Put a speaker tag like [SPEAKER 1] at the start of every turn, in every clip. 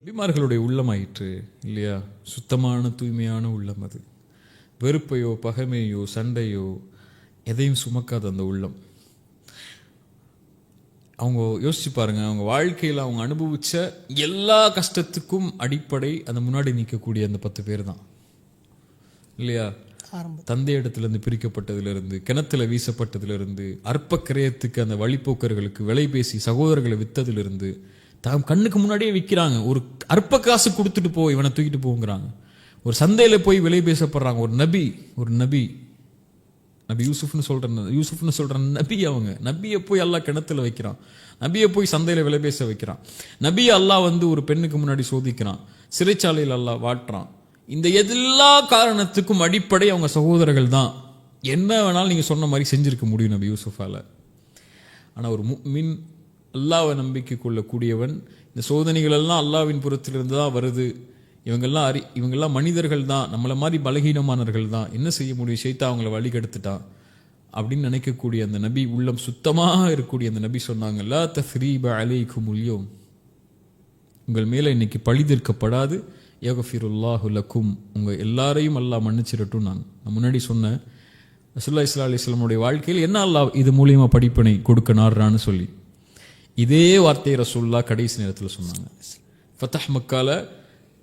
[SPEAKER 1] நபிமார்களுடைய உள்ளமாயிற்று இல்லையா? சுத்தமான தூய்மையான உள்ளம் அது. வெறுப்பையோ பகைமையோ சண்டையோ எதையும் சுமக்காத அந்த உள்ளம். அவங்க யோசிச்சு பாருங்க, அவங்க வாழ்க்கையில் அவங்க அனுபவிச்ச எல்லா கஷ்டத்துக்கும் அடிப்படை அந்த முன்னாடி நிற்கக்கூடிய அந்த 10 பேர் தான் இல்லையா? தந்தை இடத்துலேருந்து பிரிக்கப்பட்டதிலிருந்து, கிணத்துல வீசப்பட்டதிலிருந்து, அற்ப கிரயத்துக்கு அந்த வழிப்போக்கர்களுக்கு விலை பேசி சகோதரர்களை வித்ததிலிருந்து, தாம் கண்ணுக்கு முன்னாடியே விற்கிறாங்க. ஒரு அற்ப காசு கொடுத்துட்டு போ, இவனை தூக்கிட்டு போங்கிறாங்க. ஒரு சந்தையில போய் விலை பேசப்படுறாங்க. ஒரு நபி நபி யூசுப்னு சொல்ற நபி, அவங்க நபியை போய் அல்லாஹ் கிணத்துல வைக்கிறான். நபியை போய் சந்தையில விலை பேச வைக்கிறான். நபியை அல்லாஹ் ஒரு பெண்ணுக்கு முன்னாடி சோதிக்கிறான். சிறைச்சாலையில் அல்லாஹ் வாட்டுறான். இந்த எல்லா காரணத்துக்கும் அடிப்படை அவங்க சகோதரர்கள் தான். என்ன வேணாலும் நீங்க சொன்ன மாதிரி செஞ்சிருக்க முடியும் நபி யூசுஃபால. ஆனா ஒரு முஃமின், அல்லாஹ்வை நம்பிக்கை கொள்ளக்கூடியவன், இந்த சோதனைகள் எல்லாம் அல்லாஹ்வின் புறத்திலிருந்து தான் வருது, இவங்கெல்லாம் மனிதர்கள் தான், நம்மளை மாதிரி பலகீனமானவர்கள் தான், என்ன செய்ய முடியும், ஷைத்தான் அவங்கள வழி கெடுத்துட்டான் அப்படின்னு நினைக்கக்கூடிய அந்த நபி, உள்ளம் சுத்தமாக இருக்கக்கூடிய அந்த நபி சொன்னாங்க, லா தஸ்ரீப அலைக்குமுல் யௌம், உங்கள் மேல இன்னைக்கு பழி தீர்க்கப்படாது, யக்ஃபிருல்லாஹு லக்கும், உங்க எல்லாரையும் அல்லாஹ் மன்னிச்சிடட்டும். நான் முன்னாடி சொன்னேன், ரசூலுல்லாஹி ஸல்லல்லாஹு அலைஹி வஸல்லமுடைய வாழ்க்கையில் என்ன அல்லாஹ் இது மூலியமா படிப்பினை கொடுக்க நாடுறான்னு சொல்லி இதே வார்த்தையை ரசூலுல்லாஹ் கடைசி நேரத்தில் சொன்னாங்க. ஃபதஹ் மக்கால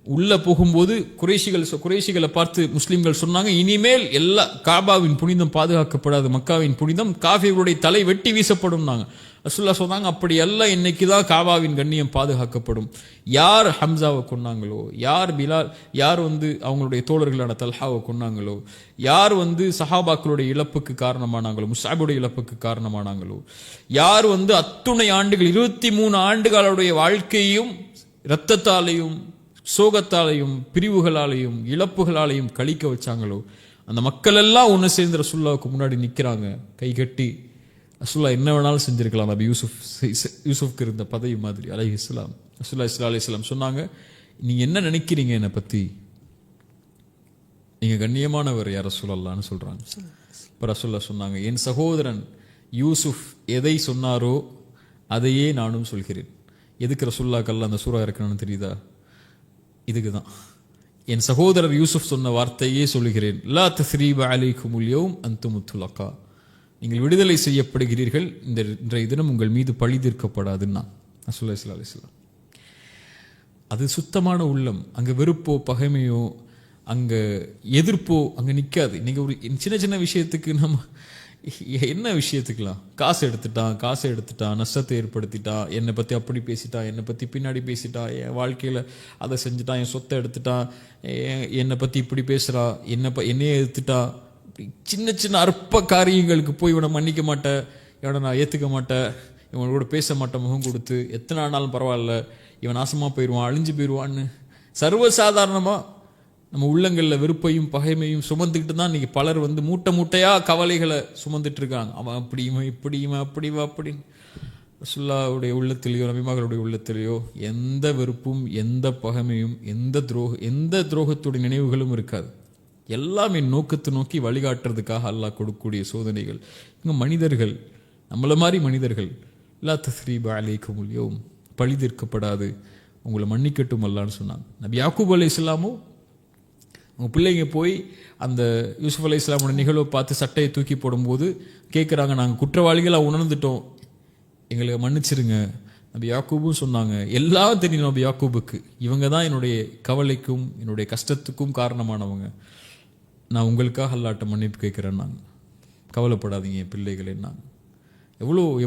[SPEAKER 1] உள்ள போகும்போது குறைஷிகளை பார்த்து முஸ்லிம்கள் சொன்னாங்க, இனிமேல் எல்லா காபாவின் புனிதம் பாதுகாக்கப்படாது, மக்காவின் புனிதம் காஃபிர்களுடைய தலை வெட்டி வீசப்படும். ரசூலுல்லாஹ் சொன்னாங்க, அப்படி அல்ல, இன்னைக்குதான் காபாவின் கண்ணியம் பாதுகாக்கப்படும். யார் ஹம்சாவை கொன்னாங்களோ, யார் பிலால், யார் அவங்களுடைய தோழர்களான தல்ஹாவை கொன்னாங்களோ, யார் சஹாபாக்களுடைய இழப்புக்கு காரணமானாங்களோ, முஸ்அபுடைய இழப்புக்கு காரணமானாங்களோ, யார் அத்துணை ஆண்டுகள் 23 ஆண்டுகளுடைய வாழ்க்கையும் இரத்தத்தாலையும் சோகத்தாலையும் பிரிவுகளாலையும் இழப்புகளாலையும் கழிக்க வச்சாங்களோ, அந்த மக்கள் எல்லாம் ஒன்று சேர்ந்து ரசூலுல்லாஹ்வுக்கு முன்னாடி நிற்கிறாங்க கை கட்டி. ரசூலுல்லாஹ் என்ன வேணாலும் செஞ்சிருக்கலாம். நபி யூசுஃப்க்கு இருந்த பதவி மாதிரி அலைஹிஸ்ஸலாம். ரசூலுல்லாஹி ஸல்லல்லாஹு அலைஹி வஸல்லம் சொன்னாங்க, நீங்க என்ன நினைக்கிறீங்க என்னை பத்தி, நீங்க கண்ணியமானவர் யார் ரசூலல்லாஹ்னு சொல்றாங்க. இப்போ ரசூலுல்லாஹ் சொன்னாங்க, என் சகோதரன் யூசுஃப் எதை சொன்னாரோ அதையே நானும் சொல்கிறேன். எதுக்கு ரசூலுல்லாஹ்க்கு அல்லாஹ் அந்த சூரா இறக்கணும்னு தெரியுதா? இதுக்கு தான். என் சகோதரர் யூசுப் சொன்ன வார்த்தையே சொல்கிறேன், லா தஸ்ரீப அலைக்குமுல் யௌம் அன்துமுத் துலகா, நீங்கள் விடுதலை செய்யப்படுகிறீர்கள், இன்றைய தினம் உங்கள் மீது பழி தீர்க்கப்படாதுன்னா ரசூலுல்லாஹி ஸல்லல்லாஹு அலைஹி வஸல்லம். அது சுத்தமான உள்ளம். அங்க வெறுப்போ பகைமையோ அங்க எதிர்ப்போ அங்க நிற்காது. இன்னைக்கு ஒரு சின்ன சின்ன விஷயத்துக்கு நம்ம என்ன விஷயத்துக்கலாம், காசு எடுத்துட்டான், நஷ்டத்தை ஏற்படுத்திட்டான், என்னை பற்றி அப்படி பேசிட்டான், என்னை பற்றி பின்னாடி பேசிட்டான், என் வாழ்க்கையில் அதை செஞ்சுட்டான், என் சொத்தை எடுத்துட்டான், என்னை பற்றி இப்படி பேசுகிறா, என்னையே எடுத்துட்டான், சின்ன சின்ன அற்ப காரியங்களுக்கு போய் இவனை மன்னிக்க மாட்டேன், இவனை நான் ஏற்றுக்க மாட்டேன், இவனோட பேச மாட்டேன், முகம் கொடுத்து எத்தனை ஆனாலும் பரவாயில்ல, இவன் நாசமாக போயிடுவான், அழிஞ்சு போயிடுவான்னு சர்வசாதாரணமாக நம்ம உள்ளங்களில் வெறுப்பையும் பகைமையும் சுமந்துக்கிட்டு தான் இன்னைக்கு பலர் மூட்டை மூட்டையாக கவலைகளை சுமந்துட்டு இருக்காங்க. அவன் அப்படி இவன் இப்படி இவன் அப்படி அப்படின்னு. ரசூலுல்லாஹ்வுடைய உள்ளத்திலேயோ நபிமார்களுடைய உள்ளத்திலேயோ எந்த வெறுப்பும் எந்த பகைமையும் எந்த துரோகத்துடைய நினைவுகளும் இருக்காது. எல்லாமே நோக்கத்தை நோக்கி வழிகாட்டுறதுக்காக அல்லாஹ் கொடுக்கக்கூடிய சோதனைகள். இங்கே மனிதர்கள், நம்மள மாதிரி மனிதர்கள், லா தஸ்ரீப அலைக்குமுல் யௌம், பழி தீர்க்கப்படாது, உங்களை மன்னிக்கட்டும் அல்லான்னு சொன்னாங்க. நபி யாக்கூப் அலைஹிஸ்ஸலாமோ அவங்க பிள்ளைங்க போய் அந்த யூசுப் அலைஹிஸ்ஸலாமோட நிகழ்வை பார்த்து சட்டையை தூக்கி போடும்போது கேட்குறாங்க, நாங்கள் குற்றவாளிகளாக உணர்ந்துட்டோம், எங்களுக்கு மன்னிச்சிருங்க. நபி யாக்கூபும் சொன்னாங்க, எல்லாம் தெரியும் நபி யாக்கூபுக்கு, இவங்க தான் என்னுடைய கவலைக்கும் என்னுடைய கஷ்டத்துக்கும் காரணமானவங்க, நான் உங்களுக்காக அல்லாஹ்ட்ட மன்னிப்பு கேட்குறேன், நாங்கள் கவலைப்படாதீங்க என் பிள்ளைகள். என்னாங்க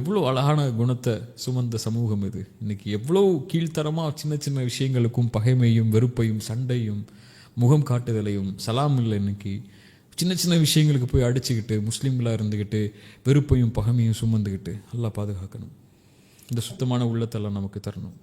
[SPEAKER 1] எவ்வளோ அழகான குணத்தை சுமந்த சமூகம் இது. இன்னைக்கு எவ்வளோ கீழ்த்தரமாக சின்ன சின்ன விஷயங்களுக்கும் பகைமையும் வெறுப்பையும் சண்டையும் முகம் காட்டுதலையும் சலாம் இல்லை, இன்னைக்கு சின்ன சின்ன விஷயங்களுக்கு போய் அடிச்சுக்கிட்டு முஸ்லீம்களாக இருந்துக்கிட்டு வெறுப்பையும் பகைமையும் சுமந்துக்கிட்டு அல்லாஹ் பாதுகாக்கணும். இந்த சுத்தமான உள்ளத்தெல்லாம் நமக்கு தரணும்.